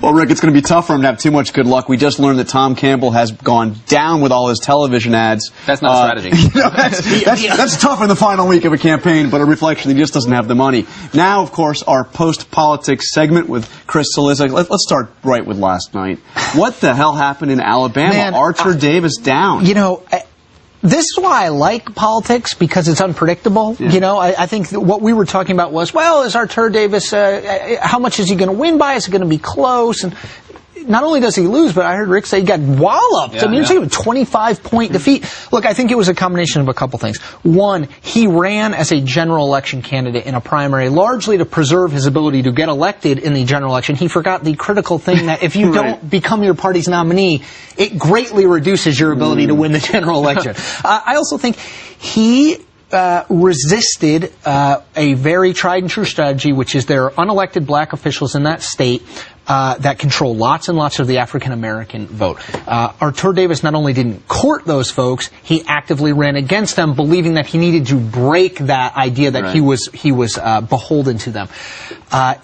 Well, Rick, it's going to be tough for him to have too much good luck. We just learned that Tom Campbell has gone down with all his television ads. That's not a strategy. That's tough in the final week of a campaign, but a reflection he just doesn't have the money. Now, of course, our post-politics segment with Chris Cillizza. Let's start right with last night. What the hell happened in Alabama? Man, Archer Davis down. You know, this is why I like politics, because it's unpredictable. Yeah. You know, I think what we were talking about was, well, is Artur Davis, how much is he going to win by? Is it going to be close? And not only does he lose, but I heard Rick say he got walloped. Yeah, I mean, it's like a 25-point defeat. Look, I think it was a combination of a couple things. One, he ran as a general election candidate in a primary, largely to preserve his ability to get elected in the general election. He forgot the critical thing that if you don't become your party's nominee, it greatly reduces your ability to win the general election. I also think he resisted a very tried and true strategy, which is there are unelected black officials in that state that control lots and lots of the African-American vote. Artur Davis not only didn't court those folks, he actively ran against them, believing that he needed to break that idea that he was beholden to them.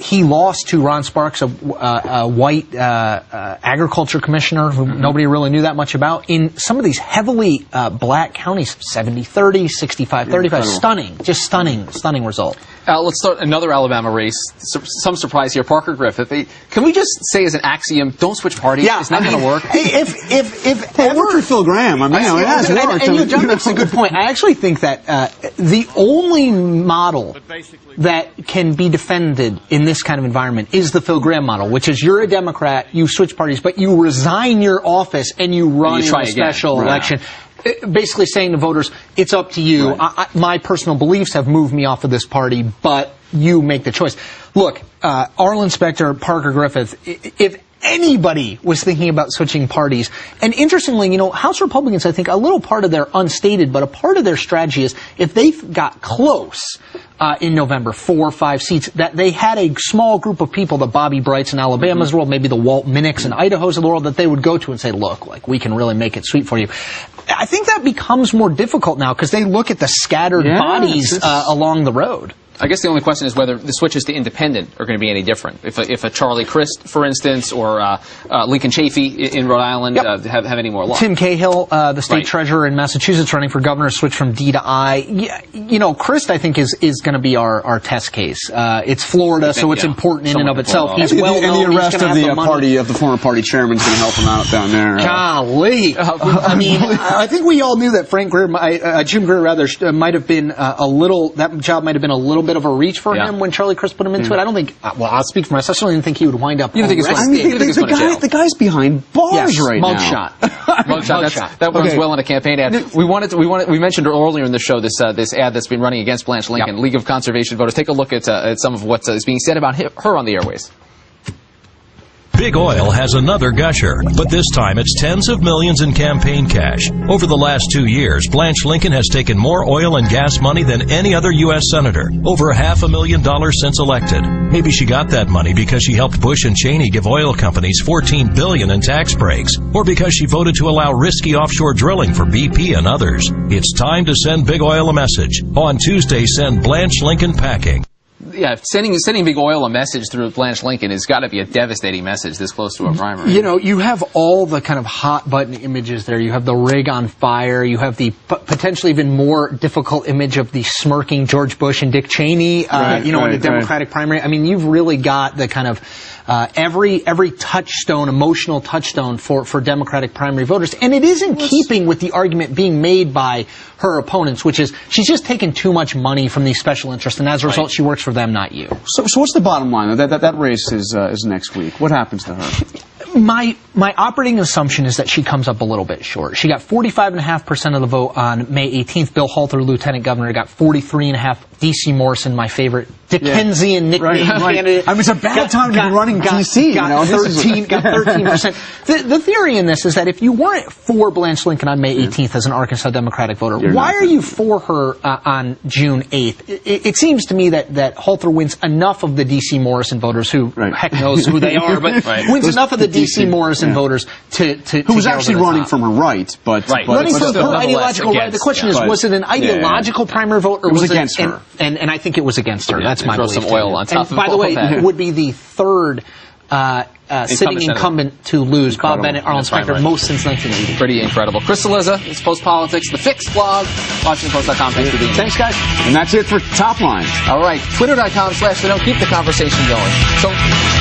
He lost to Ron Sparks, a white agriculture commissioner who nobody really knew that much about, in some of these heavily black counties, 70-30, 65-35. Stunning, just stunning result. Let's start another Alabama race. Some surprise here. Parker Griffith. Can we just say as an axiom, don't switch parties? Yeah, it's not going to work. If ever Phil Graham, I mean, it has worked. And John makes a good point. I actually think that the only model that can be defended in this kind of environment is the Phil Graham model, which is you're a Democrat, you switch parties, but you resign your office and you run in a special election. Basically saying to voters, it's up to you. My personal beliefs have moved me off of this party, but you make the choice. Look, Arlen Specter, Parker Griffith, if anybody was thinking about switching parties, and interestingly, you know, House Republicans, I think a little part of their unstated, but a part of their strategy is if they got close in November, 4 or 5 seats, that they had a small group of people, the Bobby Brights in Alabama's world, maybe the Walt Minnecks in Idaho's of the world, that they would go to and say, look, like, we can really make it sweet for you. I think that becomes more difficult now because they look at the scattered bodies along the road. I guess the only question is whether the switches to independent are going to be any different. If a Charlie Crist, for instance, or Lincoln Chafee in Rhode Island have any more luck. Tim Cahill, the state treasurer in Massachusetts, running for governor, switched from D to I. Yeah, you know, Crist, I think, is going to be our test case. It's Florida, so it's important in and of itself. He's well known. And the arrest of the former party chairman is going to help him out down there. Golly. I mean, I think we all knew that Jim Greer, might have been that job might have been a little bit of a reach for him when Charlie Crist put him into it. I don't think, well, I'll speak for myself, I don't even think he would wind up arrested. The guy's behind bars right now. Mugshot. That runs well in a campaign ad. We mentioned earlier in the show this ad that's been running against Blanche Lincoln, League of Conservation Voters. Take a look at some of what is being said about her on the airways. Big Oil has another gusher, but this time it's tens of millions in campaign cash. Over the last 2 years, Blanche Lincoln has taken more oil and gas money than any other U.S. senator, over $500,000 since elected. Maybe she got that money because she helped Bush and Cheney give oil companies $14 billion in tax breaks, or because she voted to allow risky offshore drilling for BP and others. It's time to send Big Oil a message. On Tuesday, send Blanche Lincoln packing. Yeah, sending Big Oil a message through Blanche Lincoln has got to be a devastating message this close to a primary. You know, you have all the kind of hot button images there. You have the rig on fire. You have the potentially even more difficult image of the smirking George Bush and Dick Cheney, in the Democratic primary. I mean, you've really got the kind of every touchstone, emotional touchstone for Democratic primary voters. And it is in keeping with the argument being made by her opponents, which is she's just taken too much money from these special interests, and as a result, she works for them, not you. So what's the bottom line? That race is next week. What happens to her? My operating assumption is that she comes up a little bit short. She got 45.5% of the vote on May 18th. Bill Halter, Lieutenant Governor, got 43.5%. D.C. Morrison, my favorite Dickensian nickname candidate. I mean, it's a bad time to be running D.C. Got 13%. The theory in this is that if you weren't for Blanche Lincoln on May 18th as an Arkansas Democratic voter, why are you for her on June 8th? It seems to me that Halter wins enough of the D.C. Morrison voters, who heck knows who they are, but wins enough of the D.C. Morrison voters to who was actually running from her right, but running from her ideological right. The question is, was it an ideological primary vote, or was it against her? And I think it was against her. That's my belief. Some oil on top. And by the way, it would be the third sitting incumbent to lose. Bob Bennett, Arlen Specter, most since 1980. Pretty incredible. Chris Cillizza, it's Post Politics, the Fix blog, WashingtonPost.com. Thanks for being here. Thanks, guys. And that's it for Top Line. All right, Twitter.com/the Keep the conversation going. So.